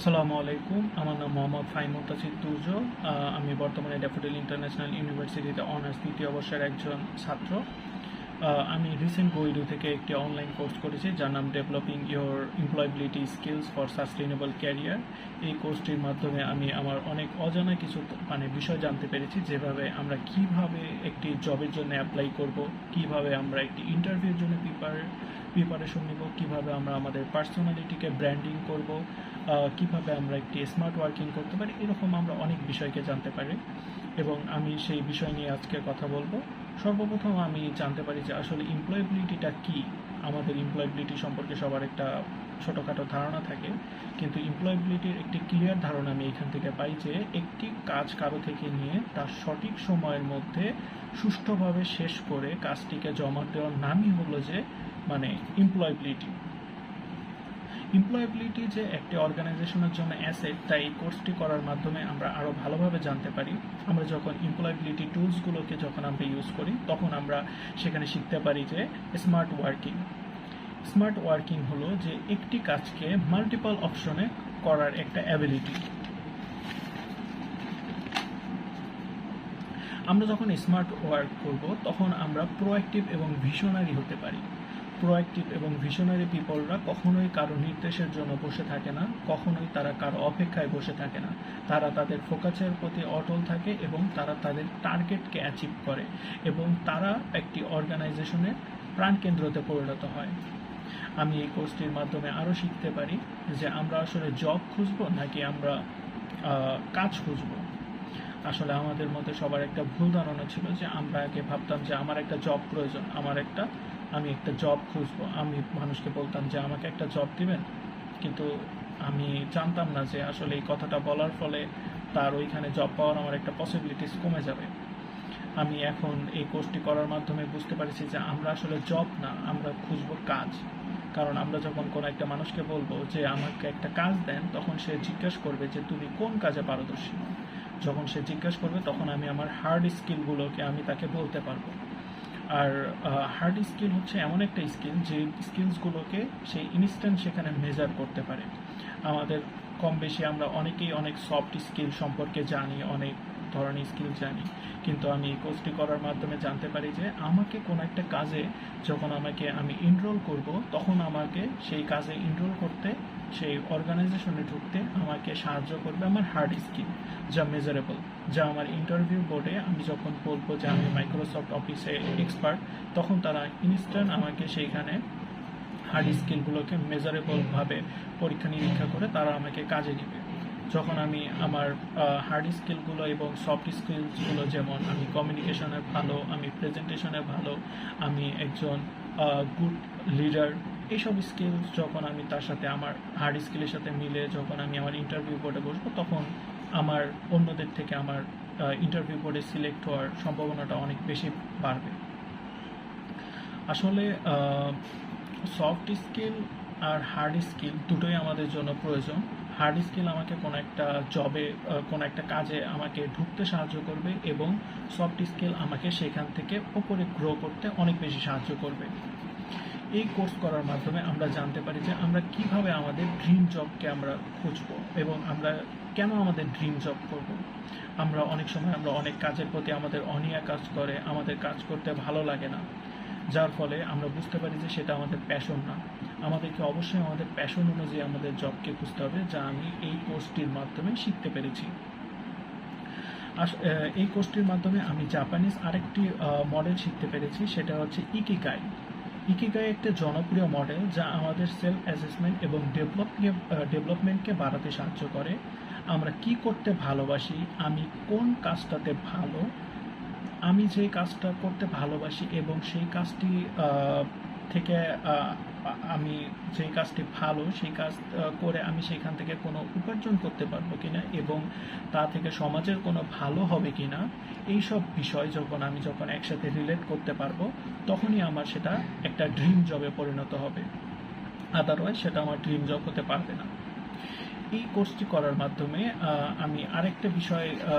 আসসালামু আলাইকুম। আমার নাম মোহাম্মদ ফাহিম মুনতাসির তুর্য। আমি বর্তমানে ড্যাফোডিল ইন্টারন্যাশনাল ইউনিভার্সিটিতে অনার্স দ্বিতীয় বর্ষের একজন ছাত্র। আমি রিসেন্ট গোইডু থেকে একটি অনলাইন কোর্স করেছি যার নাম developing your employability skills for sustainable career. এই কোর্সটির মাধ্যমে আমি আমার অনেক অজানা কিছু বিষয় জানতে পেরেছি, যেভাবে আমরা কিভাবে একটি জবের জন্য অ্যাপ্লাই করব, কিভাবে আমরা একটি ইন্টারভিউর জন্য প্রিপারেশন নিব, কিভাবে আমরা আমাদের পার্সোনালিটিকে ব্র্যান্ডিং করব, কিভাবে আমরা একটি স্মার্ট ওয়ার্কিং করতে পারি। এরকম আমরা অনেক বিষয়কে জানতে পারি এবং আমি সেই বিষয় নিয়ে আজকে কথা বলবো। সর্বপ্রথম আমি জানতে পারি যে আসলে এমপ্লয়েবিলিটিটা কি। আমাদের এমপ্লয়েবিলিটি সম্পর্কে সবার একটা ছোটোখাটো ধারণা থাকে, কিন্তু এমপ্লয়েবিলিটির একটি ক্লিয়ার ধারণা আমি এখান থেকে পাই যে একটি কাজ কারো থেকে নিয়ে তার সঠিক সময়ের মধ্যে সুষ্ঠুভাবে শেষ করে কাজটিকে জমা দেওয়ার নামই হলো যে এমপ্লয়েবিলিটি। এমপ্লয়েবিলিটি যে একটি অর্গানাইজেশনের জন্য অ্যাসেট, তাই এই কোর্সটি করার মাধ্যমে আমরা আরও ভালোভাবে জানতে পারি। আমরা যখন এমপ্লয়েবিলিটি টুলসগুলোকে যখন আমরা ইউজ করি, তখন আমরা সেখানে শিখতে পারি যে স্মার্ট ওয়ার্কিং। স্মার্ট ওয়ার্কিং হলো যে একটি কাজকে মাল্টিপল অপশনে করার একটা অ্যাবিলিটি। আমরা যখন স্মার্ট ওয়ার্ক করব, তখন আমরা প্রোঅ্যাক্টিভ এবং ভিশনারি হতে পারি। প্রোঅ্যাক্টিভ এবং ভিশনারি পিপলরা কখনোই কারো নির্দেশের জন্য বসে থাকে না, কখনোই তারা কারো অপেক্ষায় বসে থাকে না। তারা তাদের ফোকাসের প্রতি অটল থাকে এবং তারা তাদের টার্গেটকে অ্যাচিভ করে এবং তারা একটি অর্গানাইজেশনের প্রাণকেন্দ্রতে পরিণত হয়। আমি এই কোর্সটির মাধ্যমে আরও শিখতে পারি যে আমরা আসলে জব খুঁজবো নাকি আমরা কাজ খুঁজবো। আসলে আমাদের মধ্যে সবার একটা ভুল ধারণা ছিল যে আমরা আগে ভাবতাম যে আমার একটা জব প্রয়োজন, আমি একটা জব খুঁজবো। আমি মানুষকে বলতাম যে আমাকে একটা জব দিবেন, কিন্তু আমি জানতাম না যে আসলে এই কথাটা বলার ফলে তার ওইখানে জব পাওয়ার আমার একটা পসিবিলিটিস কমে যাবে। আমি এখন এই কোর্সটি করার মাধ্যমে বুঝতে পারছি যে আমরা আসলে জব না, আমরা খুঁজবো কাজ। কারণ আমরা যখন কোনো একটা মানুষকে বলবো যে আমাকে একটা কাজ দেন, তখন সে জিজ্ঞেস করবে যে তুমি কোন কাজে পারদর্শী। যখন সে জিজ্ঞেস করবে, তখন আমি আমার হার্ড স্কিলগুলোকে আমি তাকে বলতে পারবো। আর হার্ড স্কিল হচ্ছে এমন একটা স্কিল যে স্কিলসগুলোকে সে ইনস্ট্যান্ট সেখানে মেজার করতে পারে। আমাদের কম বেশি আমরা অনেকেই অনেক সফট স্কিল সম্পর্কে জানি, অনেক ধরনের স্কিল জানি, কিন্তু আমি এই কোর্সটি করার মাধ্যমে জানতে পারি যে আমাকে কোনো একটা কাজে যখন আমি এনরোল করব, তখন আমাকে সেই কাজে এনরোল করতে, সেই অর্গানাইজেশনে ঢুকতে আমাকে সাহায্য করবে আমার হার্ড স্কিল, যা মেজারেবল, যা আমার ইন্টারভিউ বোর্ডে আমি যখন বলবো যে আমি মাইক্রোসফট অফিসে এক্সপার্ট, তখন তারা ইনস্ট্যান্ট আমাকে সেইখানে হার্ড স্কিলগুলোকে মেজারেবলভাবে পরীক্ষা নিরীক্ষা করে তারা আমাকে কাজে নেবে। যখন আমি আমার হার্ড স্কিলগুলো এবং সফট স্কিলসগুলো, যেমন আমি কমিউনিকেশনে ভালো, আমি প্রেজেন্টেশনে ভালো, আমি একজন গুড লিডার, এইসব স্কিলস যখন আমি তার সাথে আমার হার্ড স্কিলের সাথে মিলে যখন আমি আমার ইন্টারভিউ বোর্ডে বসবো, তখন আমার অন্যদের থেকে আমার ইন্টারভিউ বোর্ডে সিলেক্ট হওয়ার সম্ভাবনাটা অনেক বেশি বাড়বে। আসলে সফট স্কিল আর হার্ড স্কিল দুটোই আমাদের জন্য প্রয়োজন। হার্ড স্কিল আমাকে কোনো একটা জবে, কোনো একটা কাজে আমাকে ঢুকতে সাহায্য করবে এবং সফট স্কিল আমাকে সেখান থেকে ওপরে গ্রো করতে অনেক বেশি সাহায্য করবে। এই কোর্স করার মাধ্যমে আমরা জানতে পারি যে আমরা কিভাবে আমাদের ড্রিম জবকে আমরা খুঁজবো এবং আমরা কেন আমাদের ড্রিম জব করব। আমরা অনেক সময় অনেক কাজের প্রতি আমাদের অনীহা কাজ করে, আমাদের কাজ করতে ভালো লাগে না, যার ফলে আমরা বুঝতে পারি যে সেটা আমাদের প্যাশন না। আমাদেরকে অবশ্যই আমাদের প্যাশন অনুযায়ী আমাদের জবকে খুঁজতে হবে, যা আমি এই কোর্সটির মাধ্যমে শিখতে পেরেছি। এই কোর্সটির মাধ্যমে আমি জাপানিজ আরেকটি মডেল শিখতে পেরেছি, সেটা হচ্ছে ইকিগাই। ইকিগাই একটা জনপ্রিয় মডেল যা আমাদের সেলফ অ্যাসেসমেন্ট এবং ডেভেলপমেন্টকে বাড়াতে সাহায্য করে। আমরা কি করতে ভালোবাসি, আমি কোন কাজটাতে ভালো, আমি যে কাজটা করতে ভালোবাসি এবং সেই কাজটি থেকে আমি যে কাজটি ভালো, সেই কাজ করে আমি সেখান থেকে কোনো উপার্জন করতে পারবো কিনা এবং তা থেকে সমাজের কোনো ভালো হবে কিনা, এইসব বিষয় যখন একসাথে রিলেট করতে পারবো, তখনই আমার সেটা একটা ড্রিম জবে পরিণত হবে। আদারওয়াইজ সেটা আমার ড্রিম জব হতে পারবে না। এই কোর্সটি করার মাধ্যমে আমি আরেকটা বিষয়